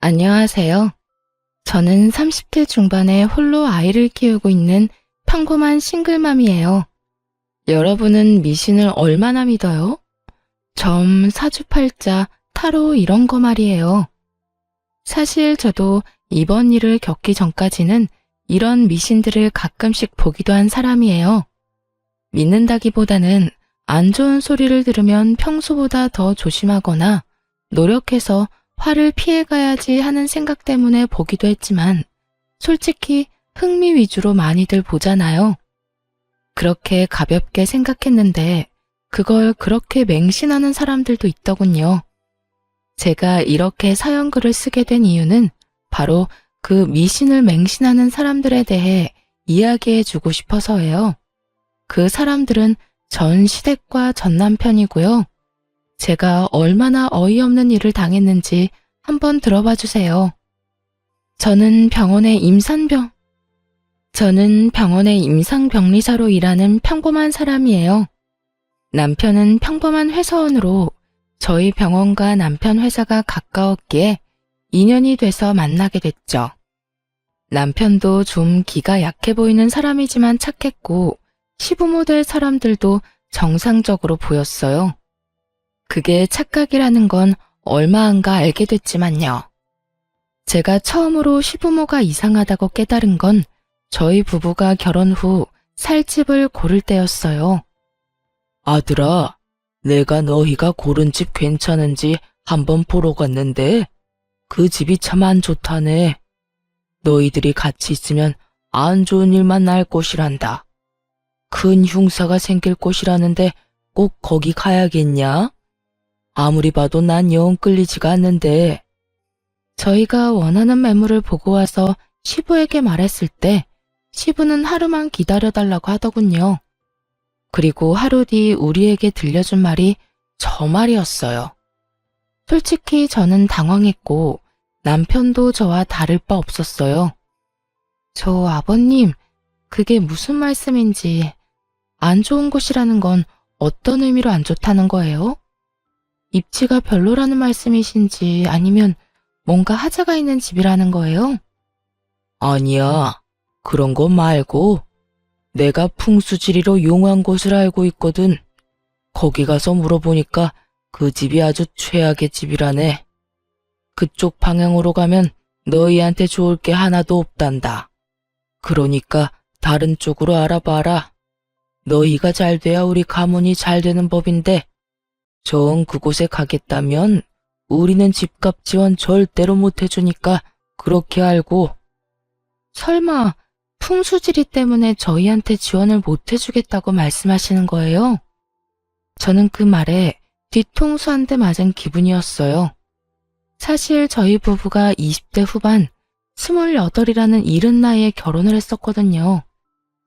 안녕하세요. 저는 30대 중반에 홀로 아이를 키우고 있는 평범한 싱글맘이에요. 여러분은 미신을 얼마나 믿어요? 점, 사주팔자, 타로 이런 거 말이에요. 사실 저도 이번 일을 겪기 전까지는 이런 미신들을 가끔씩 보기도 한 사람이에요. 믿는다기보다는 안 좋은 소리를 들으면 평소보다 더 조심하거나 노력해서 화를 피해가야지 하는 생각 때문에 보기도 했지만 솔직히 흥미 위주로 많이들 보잖아요. 그렇게 가볍게 생각했는데 그걸 그렇게 맹신하는 사람들도 있더군요. 제가 이렇게 사연글을 쓰게 된 이유는 바로 그 미신을 맹신하는 사람들에 대해 이야기해주고 싶어서예요. 그 사람들은 전 시댁과 전 남편이고요. 제가 얼마나 어이없는 일을 당했는지 한번 들어봐 주세요. 저는 병원의 임상병리사로 일하는 평범한 사람이에요. 남편은 평범한 회사원으로 저희 병원과 남편 회사가 가까웠기에 인연이 돼서 만나게 됐죠. 남편도 좀 기가 약해 보이는 사람이지만 착했고 시부모 될 사람들도 정상적으로 보였어요. 그게 착각이라는 건 얼마 안가 알게 됐지만요. 제가 처음으로 시부모가 이상하다고 깨달은 건 저희 부부가 결혼 후 살 집을 고를 때였어요. 아들아, 내가 너희가 고른 집 괜찮은지 한번 보러 갔는데 그 집이 참 안 좋다네. 너희들이 같이 있으면 안 좋은 일만 날 곳이란다. 큰 흉사가 생길 곳이라는데 꼭 거기 가야겠냐? 아무리 봐도 난 영 끌리지가 않는데. 저희가 원하는 매물을 보고 와서 시부에게 말했을 때 시부는 하루만 기다려달라고 하더군요. 그리고 하루 뒤 우리에게 들려준 말이 저 말이었어요. 솔직히 저는 당황했고 남편도 저와 다를 바 없었어요. 저 아버님, 그게 무슨 말씀인지 안 좋은 곳이라는 건 어떤 의미로 안 좋다는 거예요? 입지가 별로라는 말씀이신지 아니면 뭔가 하자가 있는 집이라는 거예요? 아니야, 그런 거 말고 내가 풍수지리로 용한 곳을 알고 있거든. 거기 가서 물어보니까 그 집이 아주 최악의 집이라네. 그쪽 방향으로 가면 너희한테 좋을 게 하나도 없단다. 그러니까 다른 쪽으로 알아봐라. 너희가 잘 돼야 우리 가문이 잘 되는 법인데 정 그곳에 가겠다면 우리는 집값 지원 절대로 못 해주니까 그렇게 알고. 설마 풍수지리 때문에 저희한테 지원을 못 해주겠다고 말씀하시는 거예요? 저는 그 말에 뒤통수 한 대 맞은 기분이었어요. 사실 저희 부부가 20대 후반 28이라는 이른 나이에 결혼을 했었거든요.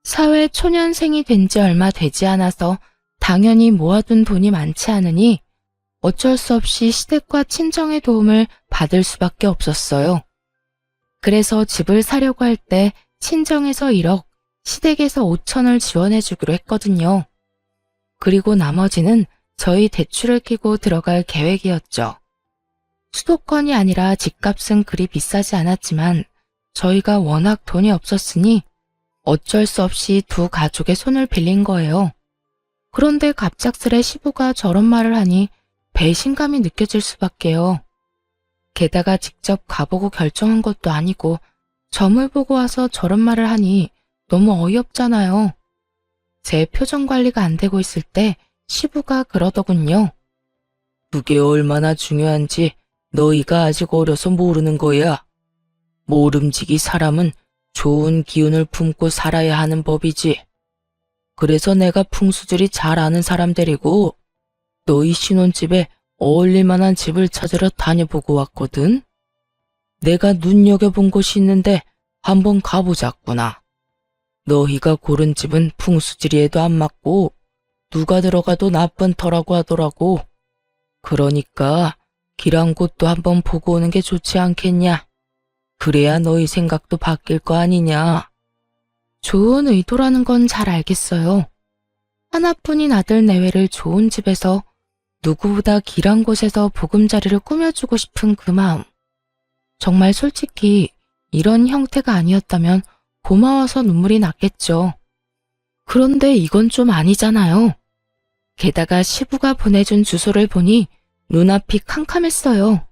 사회 초년생이 된 지 얼마 되지 않아서 당연히 모아둔 돈이 많지 않으니 어쩔 수 없이 시댁과 친정의 도움을 받을 수밖에 없었어요. 그래서 집을 사려고 할 때 친정에서 1억, 시댁에서 5천을 지원해주기로 했거든요. 그리고 나머지는 저희 대출을 끼고 들어갈 계획이었죠. 수도권이 아니라 집값은 그리 비싸지 않았지만 저희가 워낙 돈이 없었으니 어쩔 수 없이 두 가족의 손을 빌린 거예요. 그런데 갑작스레 시부가 저런 말을 하니 배신감이 느껴질 수밖에요. 게다가 직접 가보고 결정한 것도 아니고 점을 보고 와서 저런 말을 하니 너무 어이없잖아요. 제 표정 관리가 안 되고 있을 때 시부가 그러더군요. 그게 얼마나 중요한지 너희가 아직 어려서 모르는 거야. 모름지기 사람은 좋은 기운을 품고 살아야 하는 법이지. 그래서 내가 풍수지리 잘 아는 사람 데리고 너희 신혼집에 어울릴 만한 집을 찾으러 다녀보고 왔거든. 내가 눈여겨본 곳이 있는데 한번 가보자꾸나. 너희가 고른 집은 풍수지리에도 안 맞고 누가 들어가도 나쁜 터라고 하더라고. 그러니까 길한 곳도 한번 보고 오는 게 좋지 않겠냐. 그래야 너희 생각도 바뀔 거 아니냐. 좋은 의도라는 건 잘 알겠어요. 하나뿐인 아들 내외를 좋은 집에서 누구보다 길한 곳에서 보금자리를 꾸며주고 싶은 그 마음. 정말 솔직히 이런 형태가 아니었다면 고마워서 눈물이 났겠죠. 그런데 이건 좀 아니잖아요. 게다가 시부가 보내준 주소를 보니 눈앞이 캄캄했어요.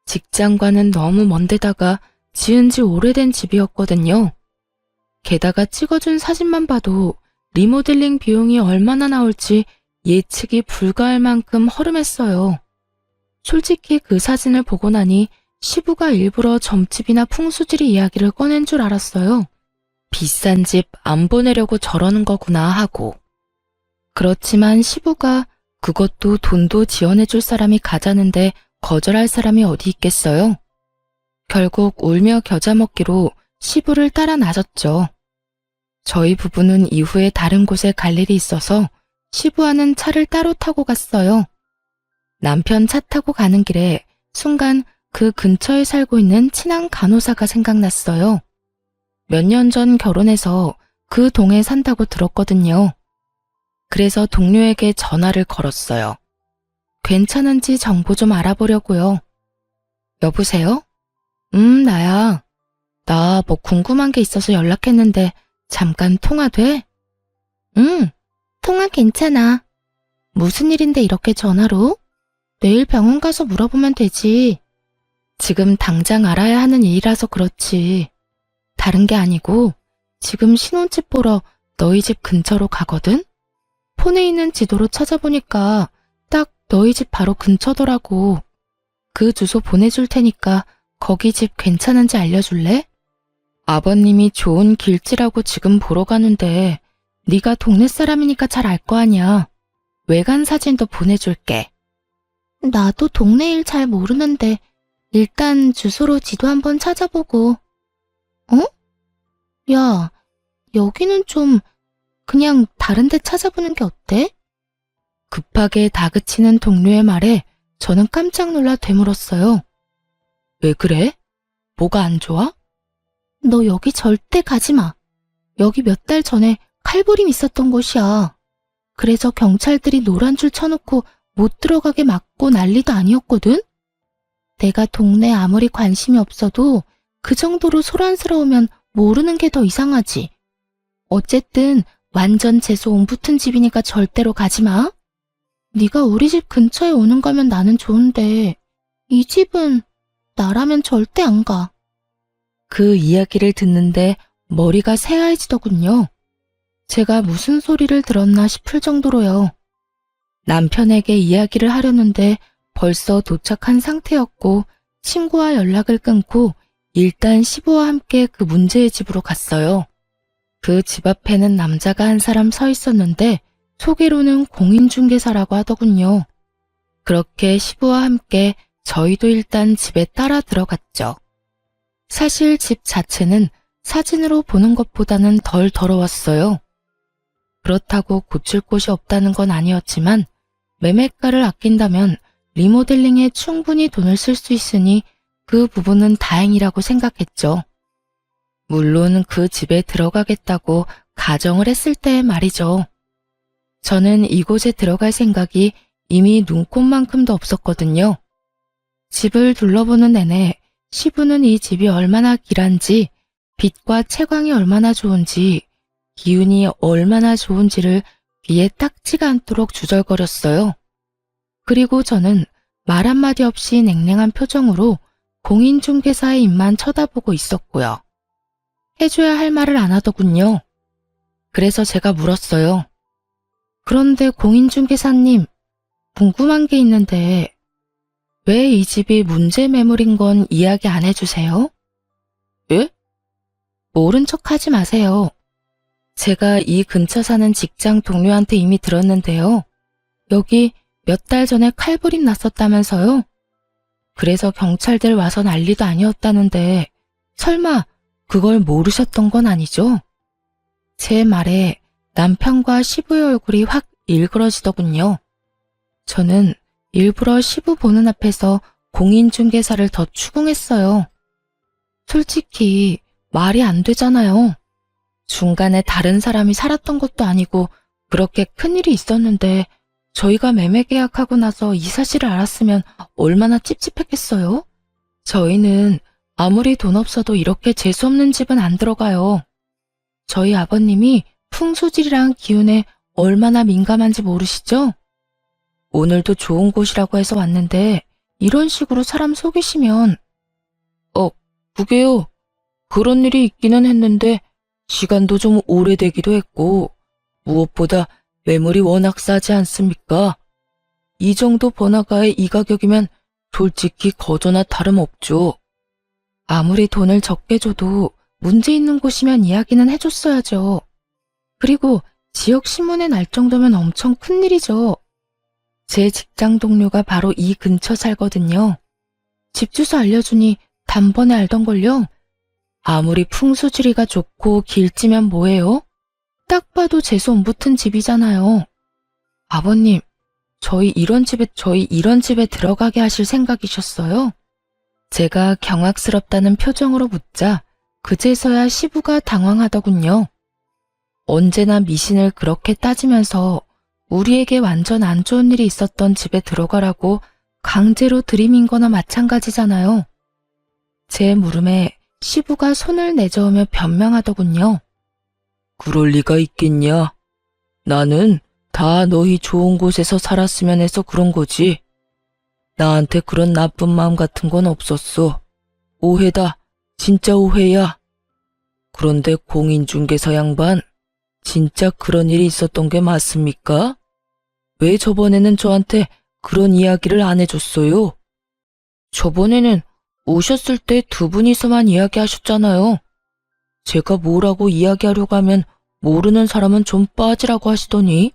직장과는 너무 먼 데다가 지은 지 오래된 집이었거든요. 게다가 찍어준 사진만 봐도 리모델링 비용이 얼마나 나올지 예측이 불가할 만큼 허름했어요. 솔직히 그 사진을 보고 나니 시부가 일부러 점집이나 풍수지리 이야기를 꺼낸 줄 알았어요. 비싼 집 안 보내려고 저러는 거구나 하고. 그렇지만 시부가 그것도 돈도 지원해줄 사람이 가자는데 거절할 사람이 어디 있겠어요? 결국 울며 겨자 먹기로 시부를 따라 나섰죠. 저희 부부는 이후에 다른 곳에 갈 일이 있어서 시부와는 차를 따로 타고 갔어요. 남편 차 타고 가는 길에 순간 그 근처에 살고 있는 친한 간호사가 생각났어요. 몇 년 전 결혼해서 그 동에 산다고 들었거든요. 그래서 동료에게 전화를 걸었어요. 괜찮은지 정보 좀 알아보려고요. 여보세요? 나야. 나 뭐 궁금한 게 있어서 연락했는데 잠깐 통화 돼? 통화 괜찮아. 무슨 일인데 이렇게 전화로? 내일 병원 가서 물어보면 되지. 지금 당장 알아야 하는 일이라서 그렇지. 다른 게 아니고 지금 신혼집 보러 너희 집 근처로 가거든? 폰에 있는 지도로 찾아보니까 딱 너희 집 바로 근처더라고. 그 주소 보내줄 테니까 거기 집 괜찮은지 알려줄래? 아버님이 좋은 길지라고 지금 보러 가는데 네가 동네 사람이니까 잘 알 거 아니야. 외관 사진도 보내줄게. 나도 동네 일 잘 모르는데 일단 주소로 지도 한번 찾아보고. 야, 여기는 좀 그냥 다른 데 찾아보는 게 어때? 급하게 다그치는 동료의 말에 저는 깜짝 놀라 되물었어요. 왜 그래? 뭐가 안 좋아? 너 여기 절대 가지 마. 여기 몇 달 전에 칼부림 있었던 곳이야. 그래서 경찰들이 노란 줄 쳐놓고 못 들어가게 막고 난리도 아니었거든? 내가 동네 아무리 관심이 없어도 그 정도로 소란스러우면 모르는 게 더 이상하지. 어쨌든 완전 재수 옹붙은 집이니까 절대로 가지 마. 네가 우리 집 근처에 오는 거면 나는 좋은데 이 집은 나라면 절대 안 가. 그 이야기를 듣는데 머리가 새하얘지더군요. 제가 무슨 소리를 들었나 싶을 정도로요. 남편에게 이야기를 하려는데 벌써 도착한 상태였고 친구와 연락을 끊고 일단 시부와 함께 그 문제의 집으로 갔어요. 그 집 앞에는 남자가 한 사람 서 있었는데 소개로는 공인중개사라고 하더군요. 그렇게 시부와 함께 저희도 일단 집에 따라 들어갔죠. 사실 집 자체는 사진으로 보는 것보다는 덜 더러웠어요. 그렇다고 고칠 곳이 없다는 건 아니었지만 매매가를 아낀다면 리모델링에 충분히 돈을 쓸 수 있으니 그 부분은 다행이라고 생각했죠. 물론 그 집에 들어가겠다고 가정을 했을 때 말이죠. 저는 이곳에 들어갈 생각이 이미 눈꼽만큼도 없었거든요. 집을 둘러보는 내내 시부는 이 집이 얼마나 길한지, 빛과 채광이 얼마나 좋은지, 기운이 얼마나 좋은지를 귀에 딱지가 않도록 주절거렸어요. 그리고 저는 말 한마디 없이 냉랭한 표정으로 공인중개사의 입만 쳐다보고 있었고요. 해줘야 할 말을 안 하더군요. 그래서 제가 물었어요. 그런데 공인중개사님, 궁금한 게 있는데 왜 이 집이 문제 매물인 건 이야기 안 해주세요? 예? 모른 척 하지 마세요. 제가 이 근처 사는 직장 동료한테 이미 들었는데요. 여기 몇 달 전에 칼부림 났었다면서요? 그래서 경찰들 와서 난리도 아니었다는데 설마 그걸 모르셨던 건 아니죠? 제 말에 남편과 시부의 얼굴이 확 일그러지더군요. 저는 일부러 시부 보는 앞에서 공인중개사를 더 추궁했어요. 솔직히 말이 안 되잖아요. 중간에 다른 사람이 살았던 것도 아니고 그렇게 큰일이 있었는데 저희가 매매 계약하고 나서 이 사실을 알았으면 얼마나 찝찝했겠어요? 저희는 아무리 돈 없어도 이렇게 재수없는 집은 안 들어가요. 저희 아버님이 풍수질이랑 기운에 얼마나 민감한지 모르시죠? 오늘도 좋은 곳이라고 해서 왔는데 이런 식으로 사람 속이시면 그게요. 그런 일이 있기는 했는데 시간도 좀 오래되기도 했고 무엇보다 매물이 워낙 싸지 않습니까? 이 정도 번화가에 이 가격이면 솔직히 거저나 다름없죠. 아무리 돈을 적게 줘도 문제 있는 곳이면 이야기는 해줬어야죠. 그리고 지역 신문에 날 정도면 엄청 큰일이죠. 제 직장 동료가 바로 이 근처 살거든요. 집 주소 알려주니 단번에 알던걸요. 아무리 풍수지리가 좋고 길지면 뭐예요? 딱 봐도 재수 안 붙은 집이잖아요. 아버님, 저희 이런 집에 들어가게 하실 생각이셨어요? 제가 경악스럽다는 표정으로 묻자 그제서야 시부가 당황하더군요. 언제나 미신을 그렇게 따지면서 우리에게 완전 안 좋은 일이 있었던 집에 들어가라고 강제로 들이민 거나 마찬가지잖아요. 제 물음에 시부가 손을 내저으며 변명하더군요. 그럴 리가 있겠냐? 나는 다 너희 좋은 곳에서 살았으면 해서 그런 거지. 나한테 그런 나쁜 마음 같은 건 없었어. 오해다. 진짜 오해야. 그런데 공인중개사 양반, 진짜 그런 일이 있었던 게 맞습니까? 왜 저번에는 저한테 그런 이야기를 안 해줬어요? 저번에는 오셨을 때 두 분이서만 이야기하셨잖아요. 제가 뭐라고 이야기하려고 하면 모르는 사람은 좀 빠지라고 하시더니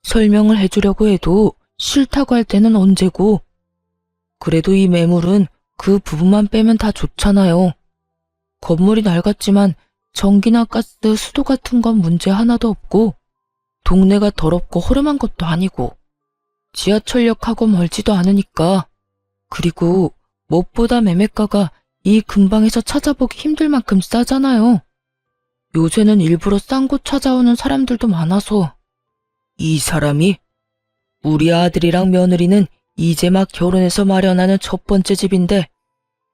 설명을 해주려고 해도 싫다고 할 때는 언제고. 그래도 이 매물은 그 부분만 빼면 다 좋잖아요. 건물이 낡았지만 전기나 가스, 수도 같은 건 문제 하나도 없고 동네가 더럽고 허름한 것도 아니고 지하철역하고 멀지도 않으니까. 그리고 무엇보다 매매가가 이 근방에서 찾아보기 힘들 만큼 싸잖아요. 요새는 일부러 싼 곳 찾아오는 사람들도 많아서. 이 사람이? 우리 아들이랑 며느리는 이제 막 결혼해서 마련하는 첫 번째 집인데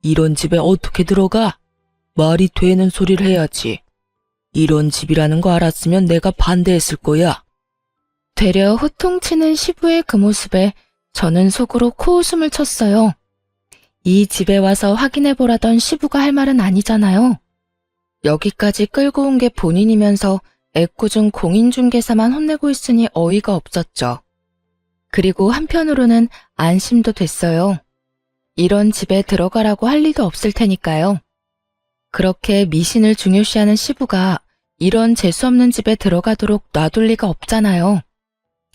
이런 집에 어떻게 들어가? 말이 되는 소리를 해야지. 이런 집이라는 거 알았으면 내가 반대했을 거야. 되려 호통치는 시부의 그 모습에 저는 속으로 코웃음을 쳤어요. 이 집에 와서 확인해보라던 시부가 할 말은 아니잖아요. 여기까지 끌고 온 게 본인이면서 애꿎은 공인중개사만 혼내고 있으니 어이가 없었죠. 그리고 한편으로는 안심도 됐어요. 이런 집에 들어가라고 할 리도 없을 테니까요. 그렇게 미신을 중요시하는 시부가 이런 재수없는 집에 들어가도록 놔둘 리가 없잖아요.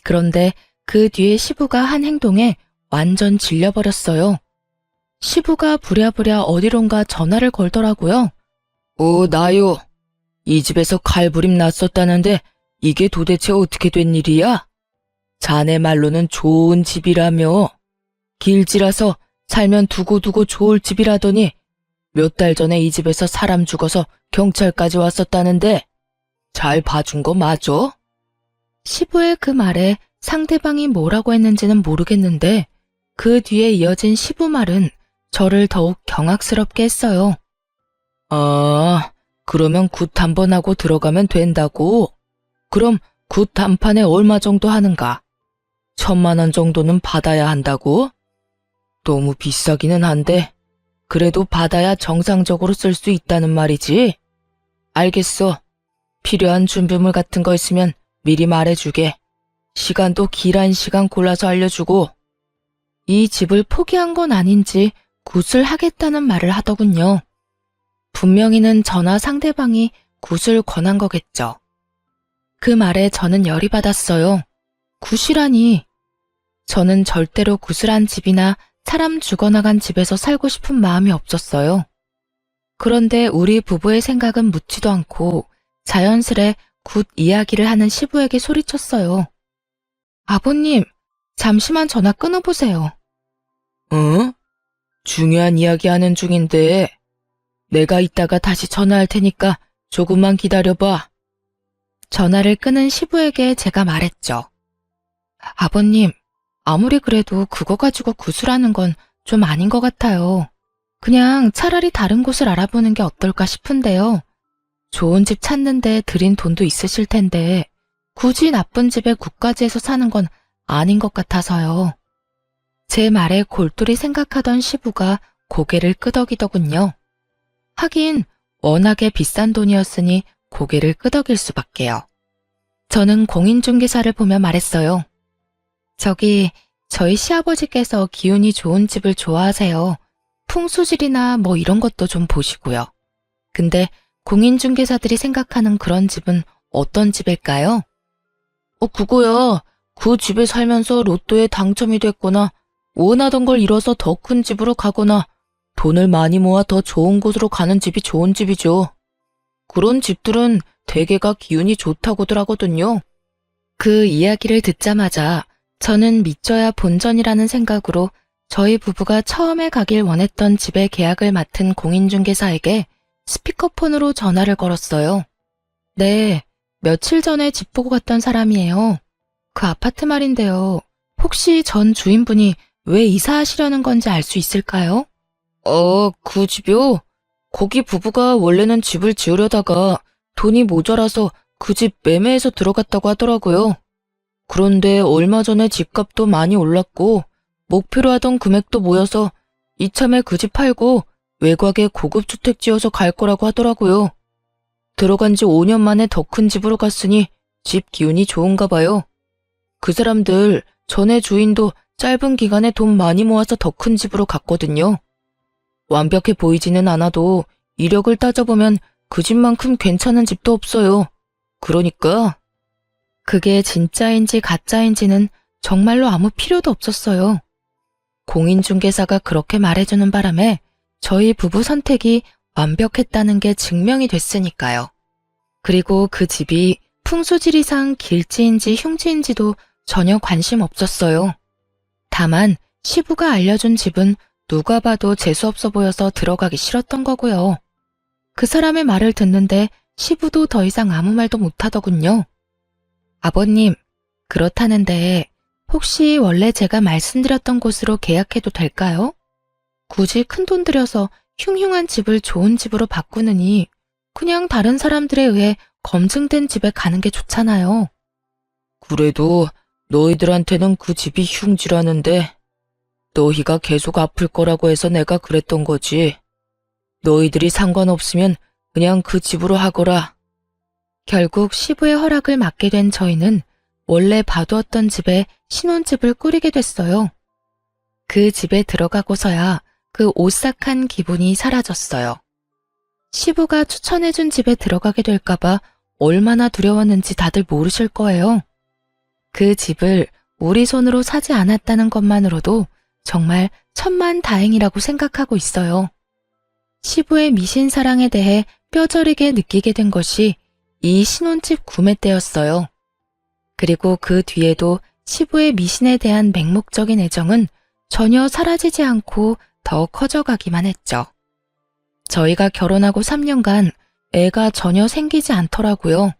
그런데 그 뒤에 시부가 한 행동에 완전 질려버렸어요. 시부가 부랴부랴 어디론가 전화를 걸더라고요. 나요. 이 집에서 칼부림 났었다는데 이게 도대체 어떻게 된 일이야? 자네 말로는 좋은 집이라며. 길지라서 살면 두고두고 좋을 집이라더니 몇 달 전에 이 집에서 사람 죽어서 경찰까지 왔었다는데 잘 봐준 거 맞아? 시부의 그 말에 상대방이 뭐라고 했는지는 모르겠는데 그 뒤에 이어진 시부 말은 저를 더욱 경악스럽게 했어요. 아, 그러면 굿 한 번 하고 들어가면 된다고? 그럼 굿 한 판에 얼마 정도 하는가? 1,000만 원 정도는 받아야 한다고? 너무 비싸기는 한데 그래도 받아야 정상적으로 쓸 수 있다는 말이지? 알겠어. 필요한 준비물 같은 거 있으면 미리 말해주게. 시간도 길한 시간 골라서 알려주고. 이 집을 포기한 건 아닌지 굿을 하겠다는 말을 하더군요. 분명히는 저나 상대방이 굿을 권한 거겠죠. 그 말에 저는 열이 받았어요. 굿이라니. 저는 절대로 굿을 한 집이나 사람 죽어나간 집에서 살고 싶은 마음이 없었어요. 그런데 우리 부부의 생각은 묻지도 않고 자연스레 굿 이야기를 하는 시부에게 소리쳤어요. 아버님, 잠시만 전화 끊어보세요. 응? 중요한 이야기 하는 중인데 내가 이따가 다시 전화할 테니까 조금만 기다려봐. 전화를 끊은 시부에게 제가 말했죠. 아버님, 아무리 그래도 그거 가지고 구술하는 건 좀 아닌 것 같아요. 그냥 차라리 다른 곳을 알아보는 게 어떨까 싶은데요. 좋은 집 찾는데 들인 돈도 있으실 텐데 굳이 나쁜 집에 국까지해서 사는 건 아닌 것 같아서요. 제 말에 골똘히 생각하던 시부가 고개를 끄덕이더군요. 하긴 워낙에 비싼 돈이었으니 고개를 끄덕일 수밖에요. 저는 공인중개사를 보며 말했어요. 저희 시아버지께서 기운이 좋은 집을 좋아하세요. 풍수질이나 뭐 이런 것도 좀 보시고요. 근데 공인중개사들이 생각하는 그런 집은 어떤 집일까요? 그거야. 그 집에 살면서 로또에 당첨이 됐거나 원하던 걸 이뤄서 더 큰 집으로 가거나 돈을 많이 모아 더 좋은 곳으로 가는 집이 좋은 집이죠. 그런 집들은 대개가 기운이 좋다고들 하거든요. 그 이야기를 듣자마자 저는 믿져야 본전이라는 생각으로 저희 부부가 처음에 가길 원했던 집의 계약을 맡은 공인중개사에게 스피커폰으로 전화를 걸었어요. 네, 며칠 전에 집 보고 갔던 사람이에요. 그 아파트 말인데요. 혹시 전 주인분이 왜 이사하시려는 건지 알 수 있을까요? 그 집이요? 거기 부부가 원래는 집을 지으려다가 돈이 모자라서 그 집 매매해서 들어갔다고 하더라고요. 그런데 얼마 전에 집값도 많이 올랐고 목표로 하던 금액도 모여서 이참에 그 집 팔고 외곽에 고급 주택 지어서 갈 거라고 하더라고요. 들어간 지 5년 만에 더 큰 집으로 갔으니 집 기운이 좋은가 봐요. 그 사람들 전에 주인도 짧은 기간에 돈 많이 모아서 더 큰 집으로 갔거든요. 완벽해 보이지는 않아도 이력을 따져보면 그 집만큼 괜찮은 집도 없어요. 그러니까 그게 진짜인지 가짜인지는 정말로 아무 필요도 없었어요. 공인중개사가 그렇게 말해주는 바람에 저희 부부 선택이 완벽했다는 게 증명이 됐으니까요. 그리고 그 집이 풍수지리상 길지인지 흉지인지도 전혀 관심 없었어요. 다만 시부가 알려준 집은 누가 봐도 재수없어 보여서 들어가기 싫었던 거고요. 그 사람의 말을 듣는데 시부도 더 이상 아무 말도 못하더군요. 아버님, 그렇다는데 혹시 원래 제가 말씀드렸던 곳으로 계약해도 될까요? 굳이 큰돈 들여서 흉흉한 집을 좋은 집으로 바꾸느니 그냥 다른 사람들에 의해 검증된 집에 가는 게 좋잖아요. 그래도 너희들한테는 그 집이 흉지라는데 너희가 계속 아플 거라고 해서 내가 그랬던 거지. 너희들이 상관없으면 그냥 그 집으로 하거라. 결국 시부의 허락을 받게 된 저희는 원래 봐두었던 집에 신혼집을 꾸리게 됐어요. 그 집에 들어가고서야 그 오싹한 기분이 사라졌어요. 시부가 추천해준 집에 들어가게 될까봐 얼마나 두려웠는지 다들 모르실 거예요. 그 집을 우리 손으로 사지 않았다는 것만으로도 정말 천만다행이라고 생각하고 있어요. 시부의 미신 사랑에 대해 뼈저리게 느끼게 된 것이 이 신혼집 구매 때였어요. 그리고 그 뒤에도 시부의 미신에 대한 맹목적인 애정은 전혀 사라지지 않고 더 커져가기만 했죠. 저희가 결혼하고 3년간 애가 전혀 생기지 않더라고요.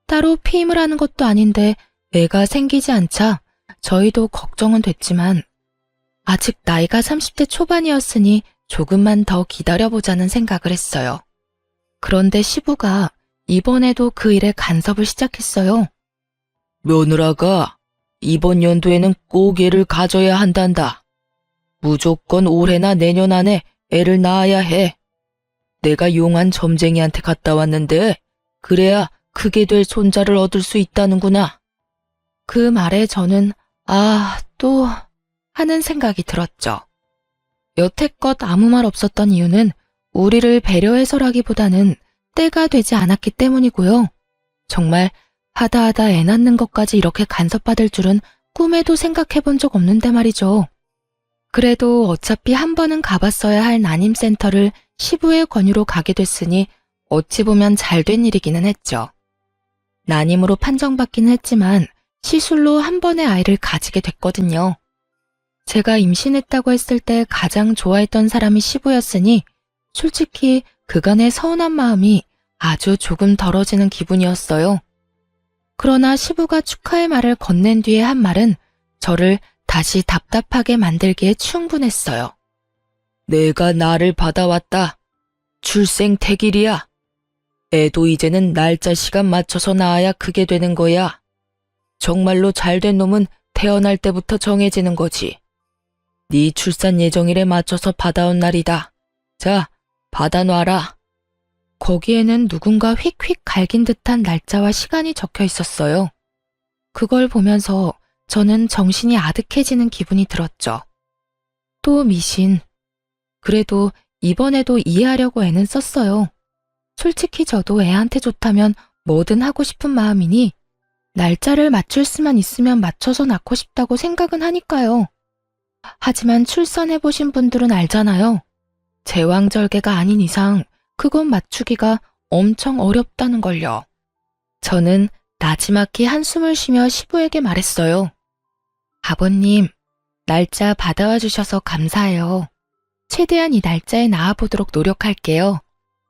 따로 피임을 하는 것도 아닌데 애가 생기지 않자 저희도 걱정은 됐지만 아직 나이가 30대 초반이었으니 조금만 더 기다려보자는 생각을 했어요. 그런데 시부가 이번에도 그 일에 간섭을 시작했어요. 며느라가 이번 연도에는 꼭 애를 가져야 한단다. 무조건 올해나 내년 안에 애를 낳아야 해. 내가 용한 점쟁이한테 갔다 왔는데 그래야 크게 될 손자를 얻을 수 있다는구나. 그 말에 저는 또 하는 생각이 들었죠. 여태껏 아무 말 없었던 이유는 우리를 배려해서라기보다는 때가 되지 않았기 때문이고요. 정말 하다하다 애 낳는 것까지 이렇게 간섭받을 줄은 꿈에도 생각해 본 적 없는데 말이죠. 그래도 어차피 한 번은 가봤어야 할 난임센터를 시부의 권유로 가게 됐으니 어찌 보면 잘된 일이기는 했죠. 난임으로 판정받기는 했지만 시술로 한 번의 아이를 가지게 됐거든요. 제가 임신했다고 했을 때 가장 좋아했던 사람이 시부였으니 솔직히 그간의 서운한 마음이 아주 조금 덜어지는 기분이었어요. 그러나 시부가 축하의 말을 건넨 뒤에 한 말은 저를 다시 답답하게 만들기에 충분했어요. 내가 나를 받아왔다. 출생택일이야. 애도 이제는 날짜 시간 맞춰서 낳아야 크게 되는 거야. 정말로 잘된 놈은 태어날 때부터 정해지는 거지. 네 출산 예정일에 맞춰서 받아온 날이다. 자, 받아놔라. 거기에는 누군가 휙휙 갈긴 듯한 날짜와 시간이 적혀 있었어요. 그걸 보면서 저는 정신이 아득해지는 기분이 들었죠. 또 미신. 그래도 이번에도 이해하려고 애는 썼어요. 솔직히 저도 애한테 좋다면 뭐든 하고 싶은 마음이니 날짜를 맞출 수만 있으면 맞춰서 낳고 싶다고 생각은 하니까요. 하지만 출산해보신 분들은 알잖아요. 제왕절개가 아닌 이상 그건 맞추기가 엄청 어렵다는 걸요. 저는 나지막히 한숨을 쉬며 시부에게 말했어요. 아버님, 날짜 받아와 주셔서 감사해요. 최대한 이 날짜에 나와보도록 노력할게요.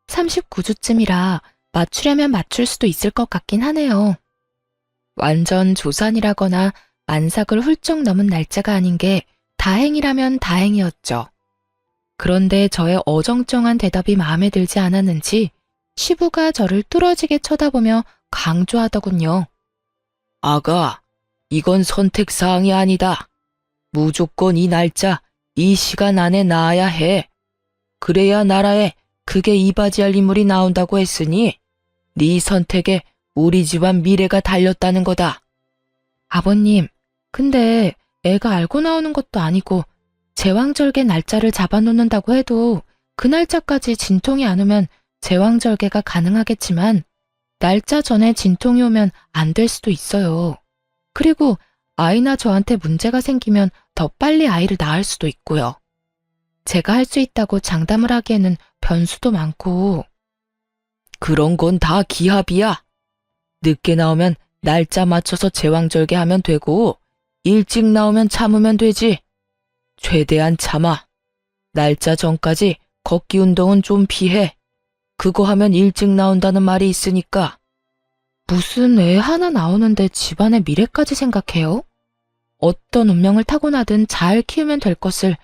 39주쯤이라 맞추려면 맞출 수도 있을 것 같긴 하네요. 완전 조산이라거나 만삭을 훌쩍 넘은 날짜가 아닌 게 다행이라면 다행이었죠. 그런데 저의 어정쩡한 대답이 마음에 들지 않았는지 시부가 저를 뚫어지게 쳐다보며 강조하더군요. 아가, 이건 선택사항이 아니다. 무조건 이 날짜, 이 시간 안에 낳아야 해. 그래야 나라에 크게 이바지할 인물이 나온다고 했으니 네 선택에 우리 집안 미래가 달렸다는 거다. 아버님, 근데 애가 알고 나오는 것도 아니고 제왕절개 날짜를 잡아놓는다고 해도 그 날짜까지 진통이 안 오면 제왕절개가 가능하겠지만 날짜 전에 진통이 오면 안 될 수도 있어요. 그리고 아이나 저한테 문제가 생기면 더 빨리 아이를 낳을 수도 있고요. 제가 할 수 있다고 장담을 하기에는 변수도 많고. 그런 건 다 기합이야. 늦게 나오면 날짜 맞춰서 제왕절개 하면 되고 일찍 나오면 참으면 되지. 최대한 참아. 날짜 전까지 걷기 운동은 좀 피해. 그거 하면 일찍 나온다는 말이 있으니까. 무슨 애 하나 나오는데 집안의 미래까지 생각해요? 어떤 운명을 타고나든 잘 키우면 될 것을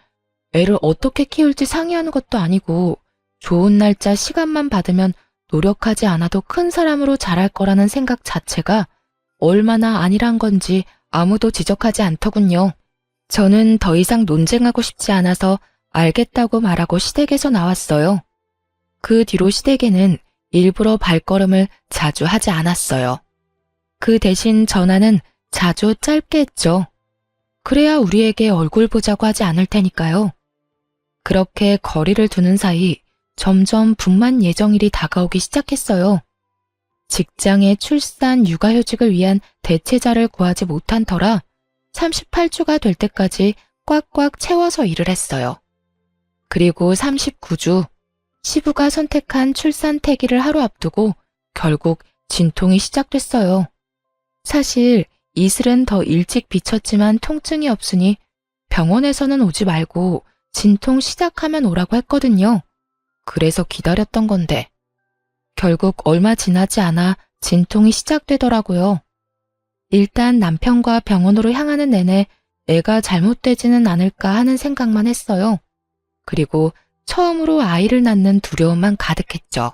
애를 어떻게 키울지 상의하는 것도 아니고 좋은 날짜 시간만 받으면 노력하지 않아도 큰 사람으로 자랄 거라는 생각 자체가 얼마나 안일한 건지 아무도 지적하지 않더군요. 저는 더 이상 논쟁하고 싶지 않아서 알겠다고 말하고 시댁에서 나왔어요. 그 뒤로 시댁에는 일부러 발걸음을 자주 하지 않았어요. 그 대신 전화는 자주 짧게 했죠. 그래야 우리에게 얼굴 보자고 하지 않을 테니까요. 그렇게 거리를 두는 사이 점점 분만 예정일이 다가오기 시작했어요. 직장의 출산 육아휴직을 위한 대체자를 구하지 못한 터라 38주가 될 때까지 꽉꽉 채워서 일을 했어요. 그리고 39주, 시부가 선택한 출산태기를 하루 앞두고 결국 진통이 시작됐어요. 사실 이슬은 더 일찍 비쳤지만 통증이 없으니 병원에서는 오지 말고 진통 시작하면 오라고 했거든요. 그래서 기다렸던 건데 결국 얼마 지나지 않아 진통이 시작되더라고요. 일단 남편과 병원으로 향하는 내내 애가 잘못되지는 않을까 하는 생각만 했어요. 그리고 처음으로 아이를 낳는 두려움만 가득했죠.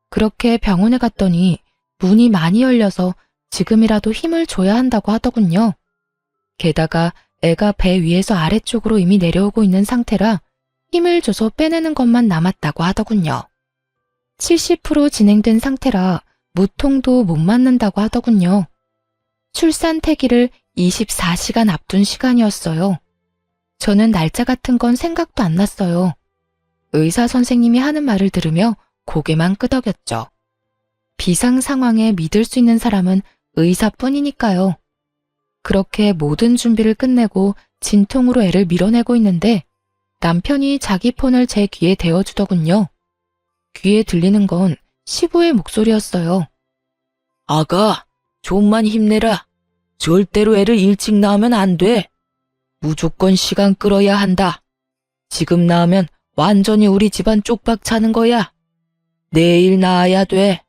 그렇게 병원에 갔더니 문이 많이 열려서 지금이라도 힘을 줘야 한다고 하더군요. 게다가 애가 배 위에서 아래쪽으로 이미 내려오고 있는 상태라 힘을 줘서 빼내는 것만 남았다고 하더군요. 70% 진행된 상태라 무통도 못 맞는다고 하더군요. 출산 태기를 24시간 앞둔 시간이었어요. 저는 날짜 같은 건 생각도 안 났어요. 의사 선생님이 하는 말을 들으며 고개만 끄덕였죠. 비상 상황에 믿을 수 있는 사람은 의사뿐이니까요. 그렇게 모든 준비를 끝내고 진통으로 애를 밀어내고 있는데 남편이 자기 폰을 제 귀에 대어주더군요. 귀에 들리는 건 시부의 목소리였어요. 아가, 좀만 힘내라. 절대로 애를 일찍 낳으면 안 돼. 무조건 시간 끌어야 한다. 지금 낳으면 완전히 우리 집안 쪽박 차는 거야. 내일 낳아야 돼.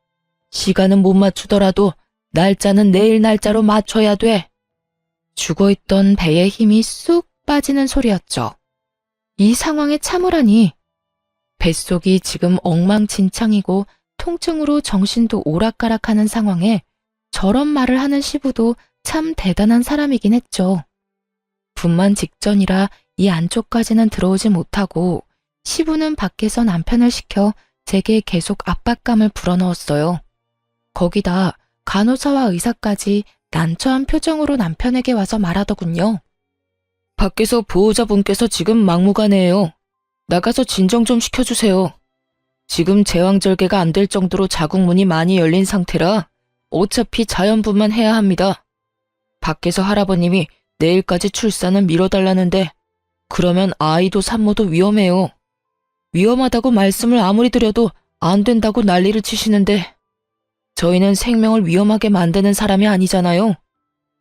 시간은 못 맞추더라도 날짜는 내일 날짜로 맞춰야 돼. 죽어있던 배에 힘이 쑥 빠지는 소리였죠. 이 상황에 참으라니. 뱃속이 지금 엉망진창이고 통증으로 정신도 오락가락하는 상황에 저런 말을 하는 시부도 참 대단한 사람이긴 했죠. 분만 직전이라 이 안쪽까지는 들어오지 못하고 시부는 밖에서 남편을 시켜 제게 계속 압박감을 불어넣었어요. 거기다 간호사와 의사까지 난처한 표정으로 남편에게 와서 말하더군요. 밖에서 보호자분께서 지금 막무가내예요. 나가서 진정 좀 시켜주세요. 지금 제왕절개가 안 될 정도로 자궁문이 많이 열린 상태라 어차피 자연분만 해야 합니다. 밖에서 할아버님이 내일까지 출산을 미뤄달라는데 그러면 아이도 산모도 위험해요. 위험하다고 말씀을 아무리 드려도 안 된다고 난리를 치시는데 저희는 생명을 위험하게 만드는 사람이 아니잖아요.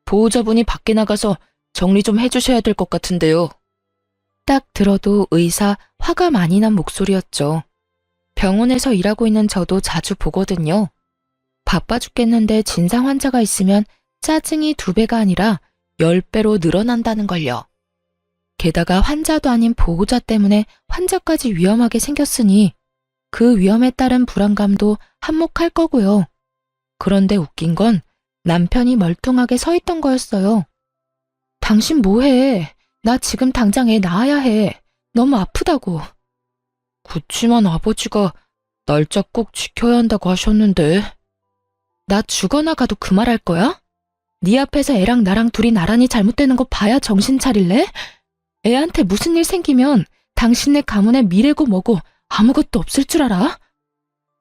보호자분이 밖에 나가서 정리 좀 해주셔야 될 것 같은데요. 딱 들어도 의사 화가 많이 난 목소리였죠. 병원에서 일하고 있는 저도 자주 보거든요. 바빠 죽겠는데 진상 환자가 있으면 짜증이 2배가 아니라 10배로 늘어난다는 걸요. 게다가 환자도 아닌 보호자 때문에 환자까지 위험하게 생겼으니 그 위험에 따른 불안감도 한몫할 거고요. 그런데 웃긴 건 남편이 멀뚱하게 서 있던 거였어요. 당신 뭐해? 나 지금 당장 애 낳아야 해. 너무 아프다고. 그치만 아버지가 날짜 꼭 지켜야 한다고 하셨는데. 나 죽어나가도 그 말 할 거야? 네 앞에서 애랑 나랑 둘이 나란히 잘못되는 거 봐야 정신 차릴래? 애한테 무슨 일 생기면 당신네 가문의 미래고 뭐고 아무것도 없을 줄 알아?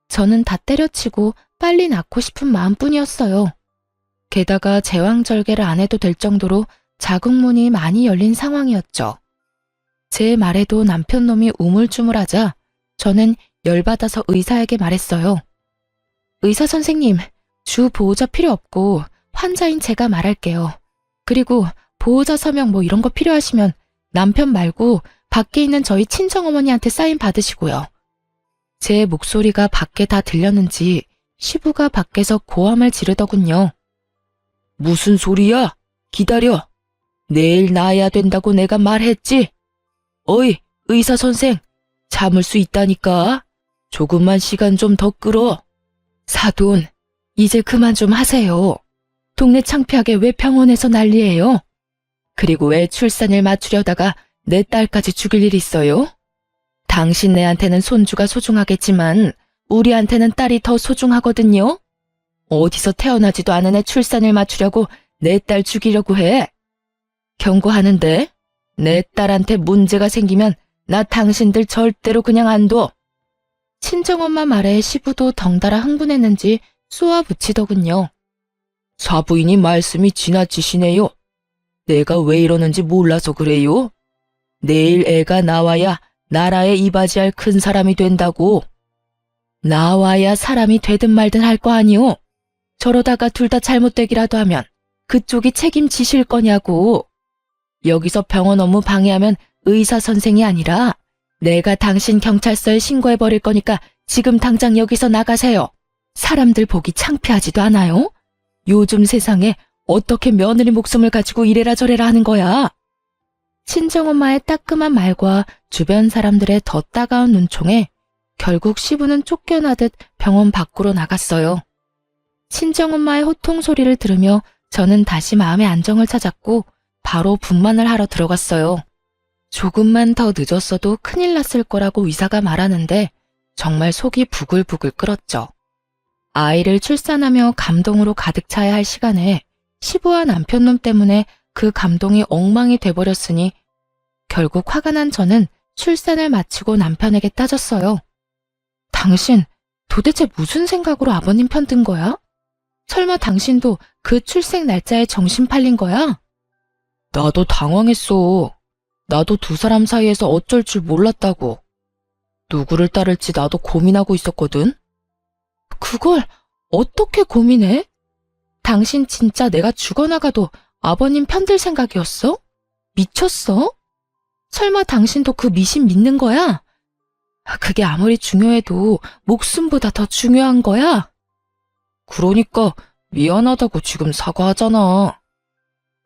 저는 다 때려치고 빨리 낳고 싶은 마음뿐이었어요. 게다가 제왕절개를 안 해도 될 정도로 자궁문이 많이 열린 상황이었죠. 제 말에도 남편 놈이 우물쭈물하자 저는 열받아서 의사에게 말했어요. 의사 선생님, 주 보호자 필요 없고 환자인 제가 말할게요. 그리고 보호자 서명 뭐 이런 거 필요하시면 남편 말고 밖에 있는 저희 친정어머니한테 사인 받으시고요. 제 목소리가 밖에 다 들렸는지 시부가 밖에서 고함을 지르더군요. 무슨 소리야? 기다려. 내일 낳아야 된다고 내가 말했지? 어이, 의사 선생. 참을 수 있다니까. 조금만 시간 좀 더 끌어. 사돈, 이제 그만 좀 하세요. 동네 창피하게 왜 병원에서 난리예요? 그리고 왜 출산일 맞추려다가 내 딸까지 죽일 일 있어요? 당신네한테는 손주가 소중하겠지만 우리한테는 딸이 더 소중하거든요. 어디서 태어나지도 않은 애 출산일 맞추려고 내 딸 죽이려고 해. 경고하는데 내 딸한테 문제가 생기면 나 당신들 절대로 그냥 안 둬. 친정엄마 말에 시부도 덩달아 흥분했는지 쏘아붙이더군요. 사부인이 말씀이 지나치시네요. 내가 왜 이러는지 몰라서 그래요? 내일 애가 나와야 나라에 이바지할 큰 사람이 된다고. 나와야 사람이 되든 말든 할 거 아니오. 저러다가 둘 다 잘못되기라도 하면 그쪽이 책임지실 거냐고. 여기서 병원 업무 방해하면 의사 선생이 아니라 내가 당신 경찰서에 신고해버릴 거니까 지금 당장 여기서 나가세요. 사람들 보기 창피하지도 않아요? 요즘 세상에 어떻게 며느리 목숨을 가지고 이래라 저래라 하는 거야. 친정엄마의 따끔한 말과 주변 사람들의 더 따가운 눈총에 결국 시부는 쫓겨나듯 병원 밖으로 나갔어요. 친정엄마의 호통 소리를 들으며 저는 다시 마음의 안정을 찾았고 바로 분만을 하러 들어갔어요. 조금만 더 늦었어도 큰일 났을 거라고 의사가 말하는데 정말 속이 부글부글 끓었죠. 아이를 출산하며 감동으로 가득 차야 할 시간에 시부와 남편놈 때문에 그 감동이 엉망이 돼버렸으니 결국 화가 난 저는 출산을 마치고 남편에게 따졌어요. 당신 도대체 무슨 생각으로 아버님 편 든 거야? 설마 당신도 그 출생 날짜에 정신 팔린 거야? 나도 당황했어. 나도 두 사람 사이에서 어쩔 줄 몰랐다고. 누구를 따를지 나도 고민하고 있었거든. 그걸 어떻게 고민해? 당신 진짜 내가 죽어나가도 아버님 편들 생각이었어? 미쳤어? 설마 당신도 그 미신 믿는 거야? 그게 아무리 중요해도 목숨보다 더 중요한 거야? 그러니까 미안하다고 지금 사과하잖아.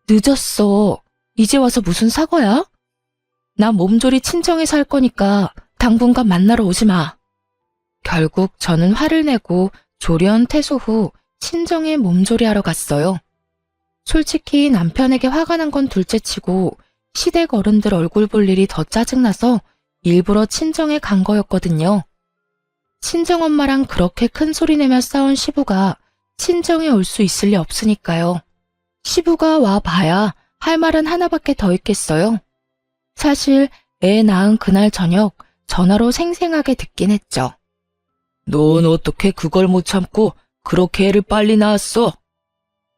늦었어. 이제 와서 무슨 사과야? 나 몸조리 친정에서 할 거니까 당분간 만나러 오지 마. 결국 저는 화를 내고 조련 퇴소 후 친정에 몸조리하러 갔어요. 솔직히 남편에게 화가 난 건 둘째치고 시댁 어른들 얼굴 볼 일이 더 짜증나서 일부러 친정에 간 거였거든요. 친정엄마랑 그렇게 큰 소리 내며 싸운 시부가 친정에 올 수 있을 리 없으니까요. 시부가 와 봐야 할 말은 하나밖에 더 있겠어요. 사실 애 낳은 그날 저녁 전화로 생생하게 듣긴 했죠. 넌 어떻게 그걸 못 참고 그렇게 애를 빨리 낳았어?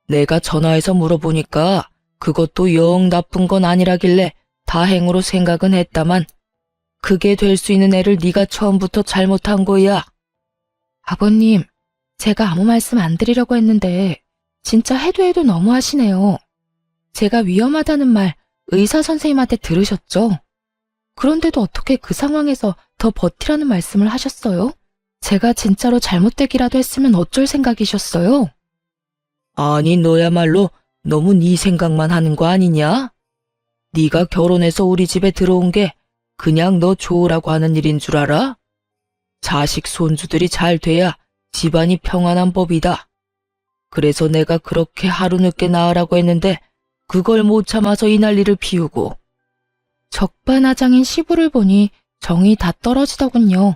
내가 전화해서 물어보니까 그것도 영 나쁜 건 아니라길래 다행으로 생각은 했다만 그게 될 수 있는 애를 네가 처음부터 잘못한 거야. 아버님, 제가 아무 말씀 안 드리려고 했는데 진짜 해도 너무하시네요. 제가 위험하다는 말 의사 선생님한테 들으셨죠? 그런데도 어떻게 그 상황에서 더 버티라는 말씀을 하셨어요? 제가 진짜로 잘못되기라도 했으면 어쩔 생각이셨어요? 아니 너야말로 너무 네 생각만 하는 거 아니냐? 네가 결혼해서 우리 집에 들어온 게 그냥 너 좋으라고 하는 일인 줄 알아? 자식 손주들이 잘 돼야 집안이 평안한 법이다. 그래서 내가 그렇게 하루 늦게 나으라고 했는데 그걸 못 참아서 이 난리를 피우고. 적반하장인 시부를 보니 정이 다 떨어지더군요.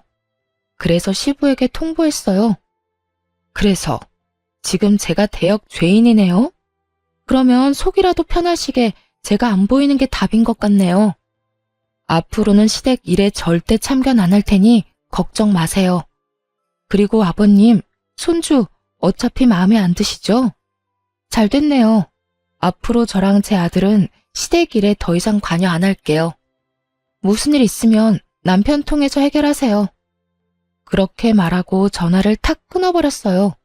그래서 시부에게 통보했어요. 그래서 지금 제가 대역 죄인이네요? 그러면 속이라도 편하시게 제가 안 보이는 게 답인 것 같네요. 앞으로는 시댁 일에 절대 참견 안 할 테니 걱정 마세요. 그리고 아버님, 손주 어차피 마음에 안 드시죠? 잘 됐네요. 앞으로 저랑 제 아들은 시댁 일에 더 이상 관여 안 할게요. 무슨 일 있으면 남편 통해서 해결하세요. 그렇게 말하고 전화를 탁 끊어버렸어요.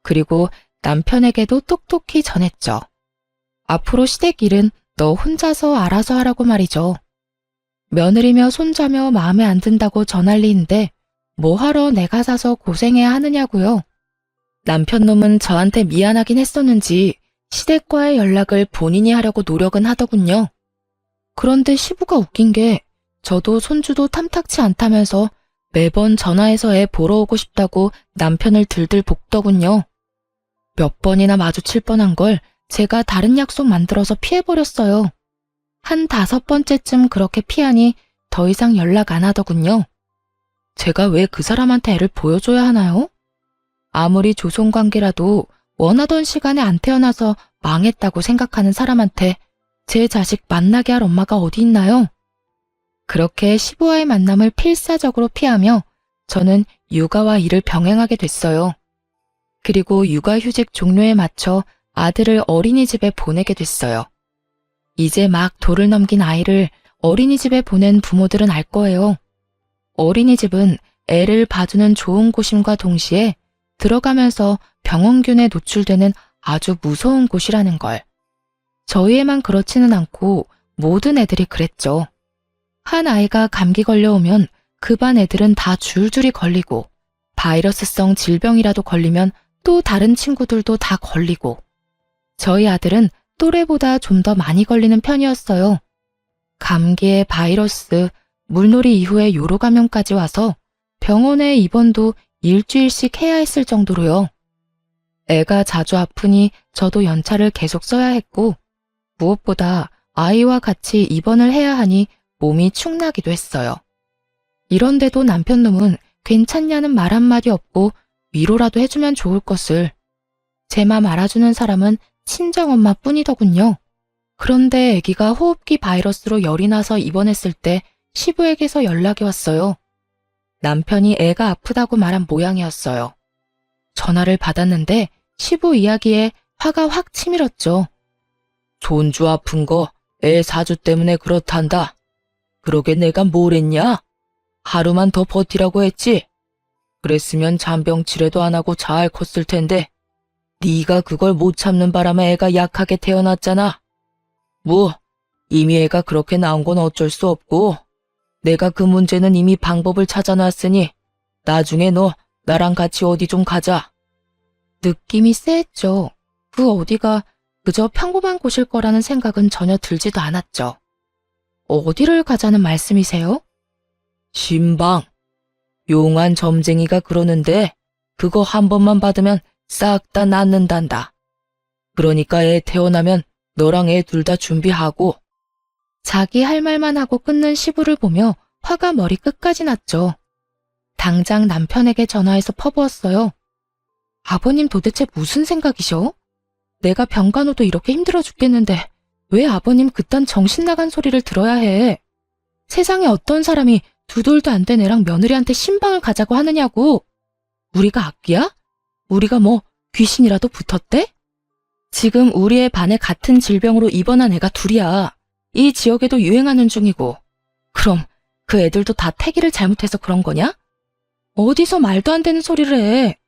그리고 남편에게도 똑똑히 전했죠. 앞으로 시댁 일은 너 혼자서 알아서 하라고 말이죠. 며느리며 손자며 마음에 안 든다고 전할 리인데 뭐하러 내가 사서 고생해야 하느냐고요. 남편 놈은 저한테 미안하긴 했었는지 시댁과의 연락을 본인이 하려고 노력은 하더군요. 그런데 시부가 웃긴 게 저도 손주도 탐탁치 않다면서 매번 전화해서 애 보러 오고 싶다고 남편을 들들 볶더군요. 몇 번이나 마주칠 뻔한 걸 제가 다른 약속 만들어서 피해버렸어요. 한 5번째쯤 그렇게 피하니 더 이상 연락 안 하더군요. 제가 왜 그 사람한테 애를 보여줘야 하나요? 아무리 조손관계라도 원하던 시간에 안 태어나서 망했다고 생각하는 사람한테 제 자식 만나게 할 엄마가 어디 있나요? 그렇게 시부와의 만남을 필사적으로 피하며 저는 육아와 일을 병행하게 됐어요. 그리고 육아휴직 종료에 맞춰 아들을 어린이집에 보내게 됐어요. 이제 막 돌을 넘긴 아이를 어린이집에 보낸 부모들은 알 거예요. 어린이집은 애를 봐주는 좋은 곳임과 동시에 들어가면서 병원균에 노출되는 아주 무서운 곳이라는 걸. 저희 애만 그렇지는 않고 모든 애들이 그랬죠. 한 아이가 감기 걸려오면 그 반 애들은 다 줄줄이 걸리고 바이러스성 질병이라도 걸리면 또 다른 친구들도 다 걸리고 저희 아들은 또래보다 좀 더 많이 걸리는 편이었어요. 감기에 바이러스, 물놀이 이후에 요로 감염까지 와서 병원에 입원도 일주일씩 해야 했을 정도로요. 애가 자주 아프니 저도 연차를 계속 써야 했고 무엇보다 아이와 같이 입원을 해야 하니 몸이 축나기도 했어요. 이런데도 남편 놈은 괜찮냐는 말 한마디 없고 위로라도 해주면 좋을 것을. 제 맘 알아주는 사람은 친정엄마 뿐이더군요. 그런데 아기가 호흡기 바이러스로 열이 나서 입원했을 때 시부에게서 연락이 왔어요. 남편이 애가 아프다고 말한 모양이었어요. 전화를 받았는데 시부 이야기에 화가 확 치밀었죠. 손주 아픈 거 애 사주 때문에 그렇단다. 그러게 내가 뭘 했냐? 하루만 더 버티라고 했지. 그랬으면 잔병치레도 안 하고 잘 컸을 텐데 네가 그걸 못 참는 바람에 애가 약하게 태어났잖아. 뭐 이미 애가 그렇게 나온 건 어쩔 수 없고 내가 그 문제는 이미 방법을 찾아놨으니 나중에 너 나랑 같이 어디 좀 가자. 느낌이 쎄했죠. 그 어디가 그저 평범한 곳일 거라는 생각은 전혀 들지도 않았죠. 어디를 가자는 말씀이세요? 신방. 용한 점쟁이가 그러는데 그거 한 번만 받으면 싹 다 낫는단다. 그러니까 애 태어나면 너랑 애 둘 다 준비하고. 자기 할 말만 하고 끊는 시부를 보며 화가 머리 끝까지 났죠. 당장 남편에게 전화해서 퍼부었어요. 아버님 도대체 무슨 생각이셔? 내가 병간호도 이렇게 힘들어 죽겠는데 왜 아버님 그딴 정신 나간 소리를 들어야 해? 세상에 어떤 사람이 두 돌도 안 된 애랑 며느리한테 신방을 가자고 하느냐고. 우리가 악귀야? 우리가 뭐 귀신이라도 붙었대? 지금 우리 애 반에 같은 질병으로 입원한 애가 둘이야. 이 지역에도 유행하는 중이고. 그럼 그 애들도 다 태기를 잘못해서 그런 거냐? 어디서 말도 안 되는 소리를 해.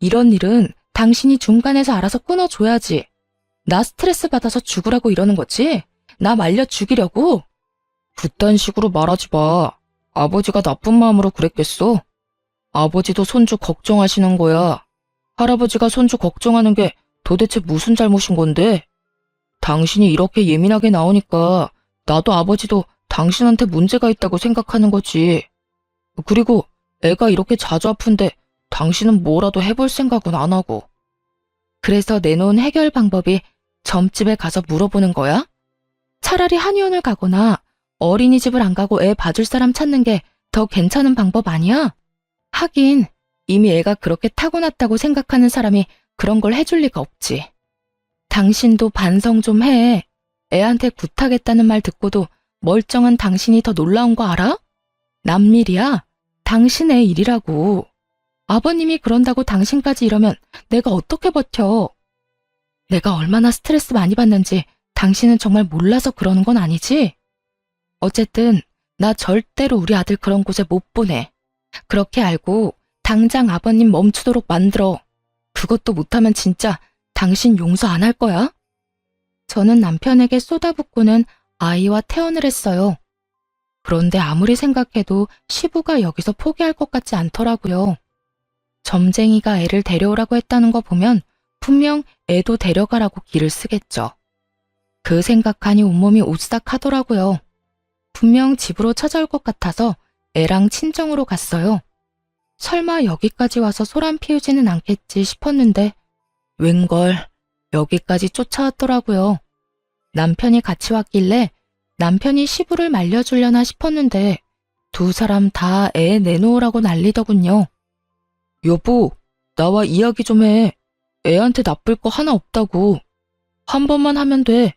이런 일은 당신이 중간에서 알아서 끊어줘야지. 나 스트레스 받아서 죽으라고 이러는 거지? 나 말려 죽이려고? 그딴 식으로 말하지 마. 아버지가 나쁜 마음으로 그랬겠어. 아버지도 손주 걱정하시는 거야. 할아버지가 손주 걱정하는 게 도대체 무슨 잘못인 건데? 당신이 이렇게 예민하게 나오니까 나도 아버지도 당신한테 문제가 있다고 생각하는 거지. 그리고 애가 이렇게 자주 아픈데 당신은 뭐라도 해볼 생각은 안 하고. 그래서 내놓은 해결 방법이 점집에 가서 물어보는 거야? 차라리 한의원을 가거나 어린이집을 안 가고 애 봐줄 사람 찾는 게 더 괜찮은 방법 아니야? 하긴 이미 애가 그렇게 타고났다고 생각하는 사람이 그런 걸 해줄 리가 없지. 당신도 반성 좀 해. 애한테 굿하겠다는 말 듣고도 멀쩡한 당신이 더 놀라운 거 알아? 남일이야. 당신의 일이라고. 아버님이 그런다고 당신까지 이러면 내가 어떻게 버텨? 내가 얼마나 스트레스 많이 받는지 당신은 정말 몰라서 그러는 건 아니지? 어쨌든 나 절대로 우리 아들 그런 곳에 못 보내. 그렇게 알고 당장 아버님 멈추도록 만들어. 그것도 못하면 진짜 당신 용서 안 할 거야? 저는 남편에게 쏟아붓고는 아이와 퇴원을 했어요. 그런데 아무리 생각해도 시부가 여기서 포기할 것 같지 않더라고요. 점쟁이가 애를 데려오라고 했다는 거 보면 분명 애도 데려가라고 기를 쓰겠죠. 그 생각하니 온몸이 오싹하더라고요. 분명 집으로 찾아올 것 같아서 애랑 친정으로 갔어요. 설마 여기까지 와서 소란 피우지는 않겠지 싶었는데 웬걸 여기까지 쫓아왔더라고요. 남편이 같이 왔길래 남편이 시부를 말려주려나 싶었는데 두 사람 다 애 내놓으라고 난리더군요. 여보, 나와 이야기 좀 해. 애한테 나쁠 거 하나 없다고. 한 번만 하면 돼.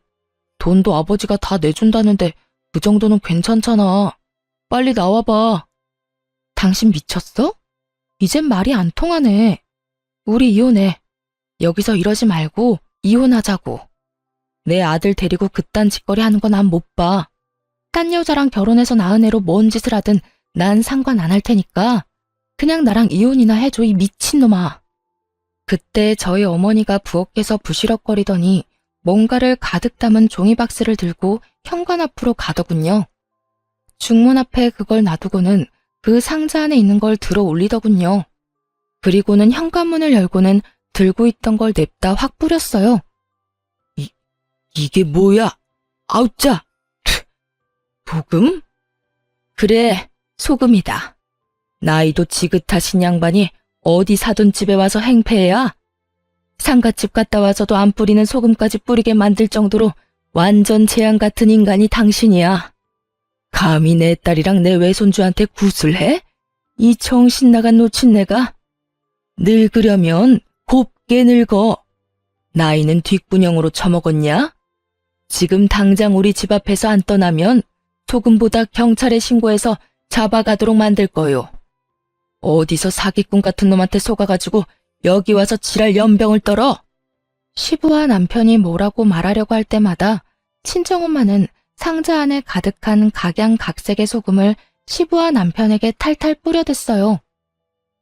돈도 아버지가 다 내준다는데 그 정도는 괜찮잖아. 빨리 나와봐. 당신 미쳤어? 이젠 말이 안 통하네. 우리 이혼해. 여기서 이러지 말고 이혼하자고. 내 아들 데리고 그딴 짓거리 하는 거 난 못 봐. 딴 여자랑 결혼해서 낳은 애로 뭔 짓을 하든 난 상관 안 할 테니까 그냥 나랑 이혼이나 해줘, 이 미친놈아. 그때 저희 어머니가 부엌에서 부시럭거리더니 뭔가를 가득 담은 종이박스를 들고 현관 앞으로 가더군요. 중문 앞에 그걸 놔두고는 그 상자 안에 있는 걸 들어 올리더군요. 그리고는 현관문을 열고는 들고 있던 걸 냅다 확 뿌렸어요. 이게 뭐야? 아우짜! 소금? 그래, 소금이다. 나이도 지긋하신 양반이 어디 사돈 집에 와서 행패야? 상갓집 갔다 와서도 안 뿌리는 소금까지 뿌리게 만들 정도로 완전 재앙 같은 인간이 당신이야. 감히 내 딸이랑 내 외손주한테 굿을 해? 이 정신 나간 노친네가? 늙으려면 곱게 늙어. 나이는 뒷구녕으로 처먹었냐? 지금 당장 우리 집 앞에서 안 떠나면 소금보다 경찰에 신고해서 잡아가도록 만들 거요. 어디서 사기꾼 같은 놈한테 속아가지고 여기 와서 지랄 연병을 떨어? 시부와 남편이 뭐라고 말하려고 할 때마다 친정엄마는 상자 안에 가득한 각양각색의 소금을 시부와 남편에게 탈탈 뿌려댔어요.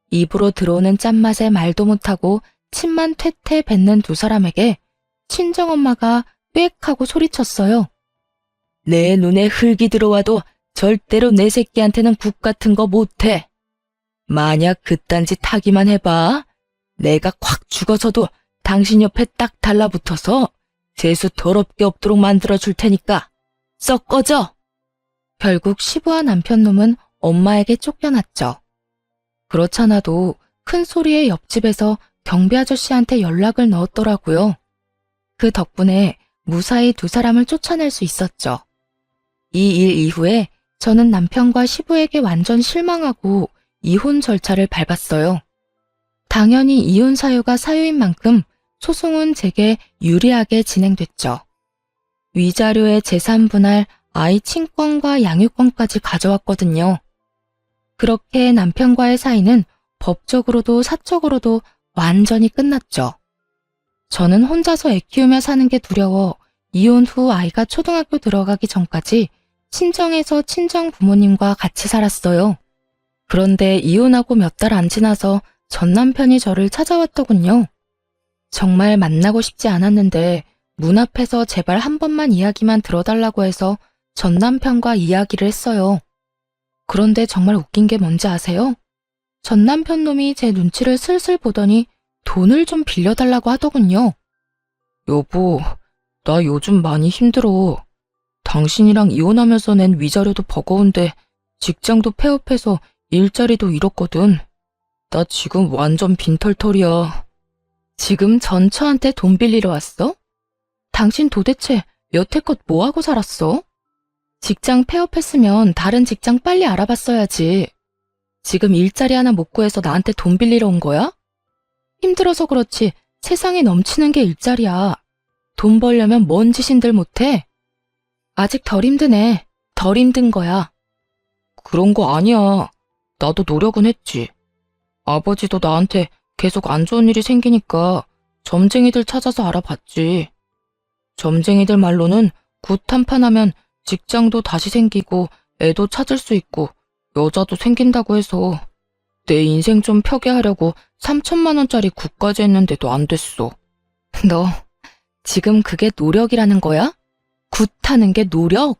입으로 들어오는 짠맛에 말도 못하고 침만 퇴퇴 뱉는 두 사람에게 친정엄마가 꽥 하고 소리쳤어요. 내 눈에 흙이 들어와도 절대로 내 새끼한테는 국 같은 거 못해. 만약 그딴 짓 하기만 해봐. 내가 콱 죽어서도 당신 옆에 딱 달라붙어서 재수 더럽게 없도록 만들어줄 테니까 썩 꺼져. 결국 시부와 남편 놈은 엄마에게 쫓겨났죠. 그렇잖아도 큰 소리에 옆집에서 경비 아저씨한테 연락을 넣었더라고요. 그 덕분에 무사히 두 사람을 쫓아낼 수 있었죠. 이 일 이후에 저는 남편과 시부에게 완전 실망하고 이혼 절차를 밟았어요. 당연히 이혼 사유가 사유인 만큼 소송은 제게 유리하게 진행됐죠. 위자료의 재산 분할, 아이 친권과 양육권까지 가져왔거든요. 그렇게 남편과의 사이는 법적으로도 사적으로도 완전히 끝났죠. 저는 혼자서 애 키우며 사는 게 두려워 이혼 후 아이가 초등학교 들어가기 전까지 친정에서 친정 부모님과 같이 살았어요. 그런데 이혼하고 몇 달 안 지나서 전 남편이 저를 찾아왔더군요. 정말 만나고 싶지 않았는데 문 앞에서 제발 한 번만 이야기만 들어달라고 해서 전 남편과 이야기를 했어요. 그런데 정말 웃긴 게 뭔지 아세요? 전 남편 놈이 제 눈치를 슬슬 보더니 돈을 좀 빌려달라고 하더군요. 여보, 나 요즘 많이 힘들어. 당신이랑 이혼하면서 낸 위자료도 버거운데 직장도 폐업해서 일자리도 잃었거든. 나 지금 완전 빈털털이야. 지금 전처한테 돈 빌리러 왔어? 당신 도대체 여태껏 뭐하고 살았어? 직장 폐업했으면 다른 직장 빨리 알아봤어야지. 지금 일자리 하나 못 구해서 나한테 돈 빌리러 온 거야? 힘들어서 그렇지 세상에 넘치는 게 일자리야. 돈 벌려면 뭔 짓인들 못해? 아직 덜 힘드네. 덜 힘든 거야. 그런 거 아니야. 나도 노력은 했지. 아버지도 나한테 계속 안 좋은 일이 생기니까 점쟁이들 찾아서 알아봤지. 점쟁이들 말로는 굿 한판하면 직장도 다시 생기고 애도 찾을 수 있고 여자도 생긴다고 해서 내 인생 좀 펴게 하려고 3천만 원짜리 굿까지 했는데도 안 됐어. 너 지금 그게 노력이라는 거야? 굿하는 게 노력?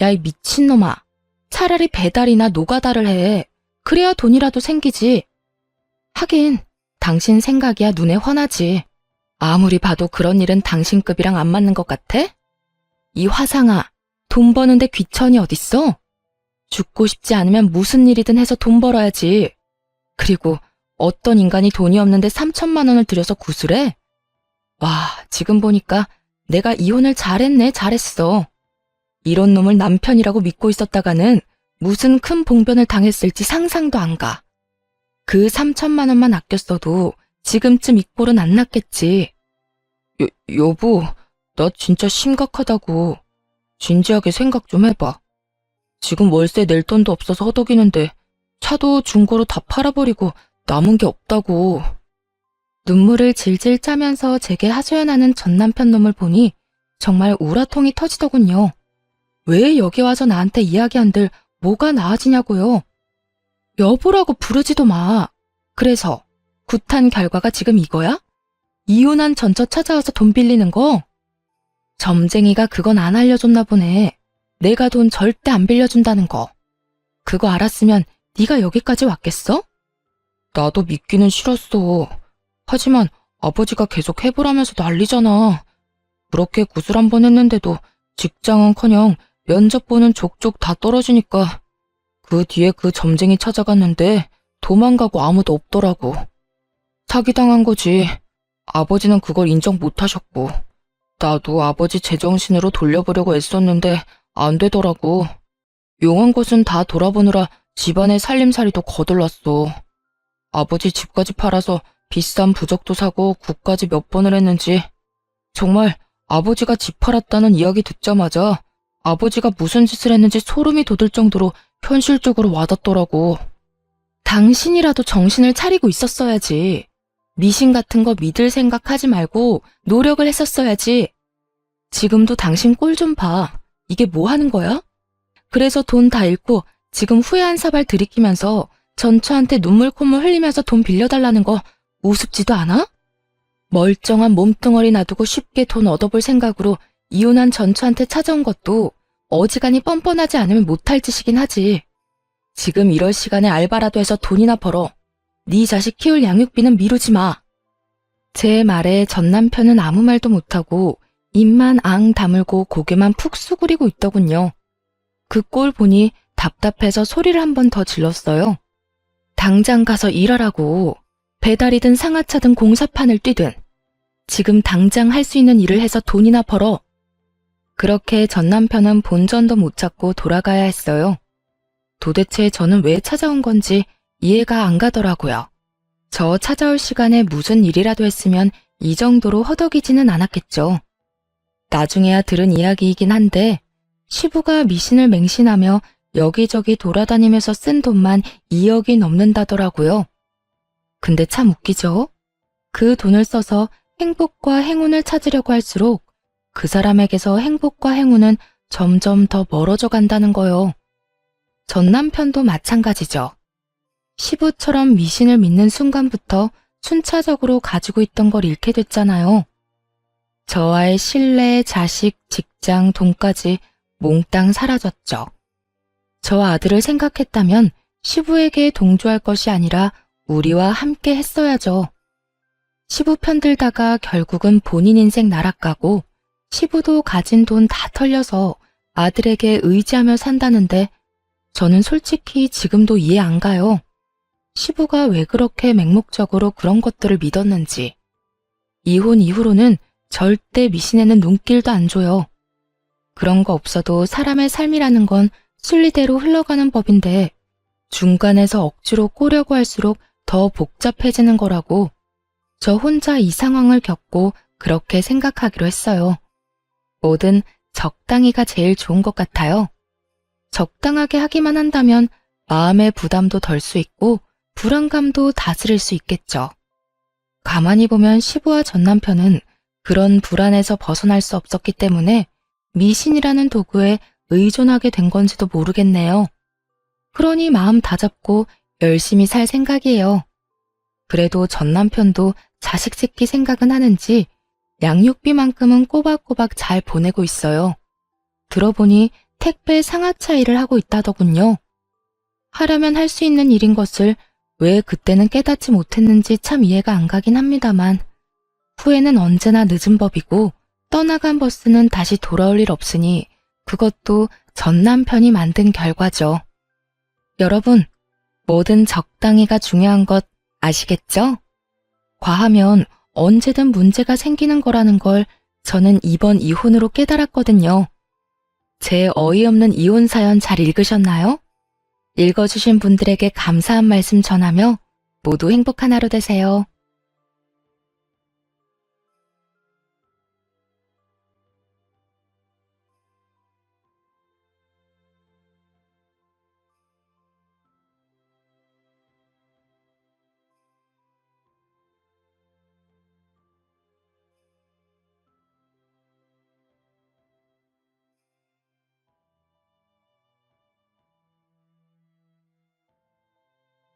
야, 이 미친놈아. 차라리 배달이나 노가다를 해. 그래야 돈이라도 생기지. 하긴 당신 생각이야 눈에 훤하지. 아무리 봐도 그런 일은 당신급이랑 안 맞는 것 같아? 이 화상아, 돈 버는데 귀천이 어딨어? 죽고 싶지 않으면 무슨 일이든 해서 돈 벌어야지. 그리고 어떤 인간이 돈이 없는데 3천만 원을 들여서 구슬해? 와, 지금 보니까 내가 이혼을 잘했어. 이런 놈을 남편이라고 믿고 있었다가는 무슨 큰 봉변을 당했을지 상상도 안 가. 그 3천만 원만 아꼈어도 지금쯤 이 꼴은 안 났겠지. 여보, 나 진짜 심각하다고. 진지하게 생각 좀 해봐. 지금 월세 낼 돈도 없어서 허덕이는데 차도 중고로 다 팔아버리고 남은 게 없다고. 눈물을 질질 짜면서 제게 하소연하는 전 남편 놈을 보니 정말 우라통이 터지더군요. 왜 여기 와서 나한테 이야기한들 뭐가 나아지냐고요. 여보라고 부르지도 마. 그래서 굿한 결과가 지금 이거야? 이혼한 전처 찾아와서 돈 빌리는 거? 점쟁이가 그건 안 알려줬나 보네. 내가 돈 절대 안 빌려준다는 거. 그거 알았으면 네가 여기까지 왔겠어? 나도 믿기는 싫었어. 하지만 아버지가 계속 해보라면서 난리잖아. 그렇게 구슬 한 번 했는데도 직장은커녕 면접 보는 족족 다 떨어지니까 그 뒤에 그 점쟁이 찾아갔는데 도망가고 아무도 없더라고. 사기당한 거지. 아버지는 그걸 인정 못하셨고 나도 아버지 제정신으로 돌려보려고 애썼는데 안 되더라고. 용한 곳은 다 돌아보느라 집안의 살림살이도 거덜났어. 아버지 집까지 팔아서 비싼 부적도 사고 굿까지 몇 번을 했는지 정말 아버지가 집 팔았다는 이야기 듣자마자 아버지가 무슨 짓을 했는지 소름이 돋을 정도로 현실적으로 와닿더라고. 당신이라도 정신을 차리고 있었어야지. 미신 같은 거 믿을 생각하지 말고 노력을 했었어야지. 지금도 당신 꼴 좀 봐. 이게 뭐 하는 거야? 그래서 돈 다 잃고 지금 후회 한 사발 들이키면서 전처한테 눈물 콧물 흘리면서 돈 빌려달라는 거 우습지도 않아? 멀쩡한 몸뚱어리 놔두고 쉽게 돈 얻어볼 생각으로 이혼한 전처한테 찾아온 것도 어지간히 뻔뻔하지 않으면 못할 짓이긴 하지. 지금 이럴 시간에 알바라도 해서 돈이나 벌어. 네 자식 키울 양육비는 미루지 마. 제 말에 전 남편은 아무 말도 못하고 입만 앙 다물고 고개만 푹 수그리고 있더군요. 그 꼴 보니 답답해서 소리를 한 번 더 질렀어요. 당장 가서 일하라고. 배달이든 상하차든 공사판을 뛰든 지금 당장 할 수 있는 일을 해서 돈이나 벌어. 그렇게 전 남편은 본전도 못 찾고 돌아가야 했어요. 도대체 저는 왜 찾아온 건지 이해가 안 가더라고요. 저 찾아올 시간에 무슨 일이라도 했으면 이 정도로 허덕이지는 않았겠죠. 나중에야 들은 이야기이긴 한데 시부가 미신을 맹신하며 여기저기 돌아다니면서 쓴 돈만 2억이 넘는다더라고요. 근데 참 웃기죠? 그 돈을 써서 행복과 행운을 찾으려고 할수록 그 사람에게서 행복과 행운은 점점 더 멀어져 간다는 거요. 전 남편도 마찬가지죠. 시부처럼 미신을 믿는 순간부터 순차적으로 가지고 있던 걸 잃게 됐잖아요. 저와의 신뢰, 자식, 직장, 돈까지 몽땅 사라졌죠. 저 아들을 생각했다면 시부에게 동조할 것이 아니라 우리와 함께 했어야죠. 시부 편들다가 결국은 본인 인생 날아가고 시부도 가진 돈 다 털려서 아들에게 의지하며 산다는데 저는 솔직히 지금도 이해 안 가요. 시부가 왜 그렇게 맹목적으로 그런 것들을 믿었는지. 이혼 이후로는 절대 미신에는 눈길도 안 줘요. 그런 거 없어도 사람의 삶이라는 건 순리대로 흘러가는 법인데 중간에서 억지로 꼬려고 할수록 더 복잡해지는 거라고 저 혼자 이 상황을 겪고 그렇게 생각하기로 했어요. 뭐든 적당히가 제일 좋은 것 같아요. 적당하게 하기만 한다면 마음의 부담도 덜 수 있고 불안감도 다스릴 수 있겠죠. 가만히 보면 시부와 전 남편은 그런 불안에서 벗어날 수 없었기 때문에 미신이라는 도구에 의존하게 된 건지도 모르겠네요. 그러니 마음 다잡고 열심히 살 생각이에요. 그래도 전 남편도 자식 새끼 생각은 하는지 양육비만큼은 꼬박꼬박 잘 보내고 있어요. 들어보니 택배 상하차 일을 하고 있다더군요. 하려면 할 수 있는 일인 것을 왜 그때는 깨닫지 못했는지 참 이해가 안 가긴 합니다만 후회는 언제나 늦은 법이고 떠나간 버스는 다시 돌아올 일 없으니 그것도 전 남편이 만든 결과죠. 여러분, 뭐든 적당히가 중요한 것 아시겠죠? 과하면 언제든 문제가 생기는 거라는 걸 저는 이번 이혼으로 깨달았거든요. 제 어이없는 이혼 사연 잘 읽으셨나요? 읽어주신 분들에게 감사한 말씀 전하며 모두 행복한 하루 되세요.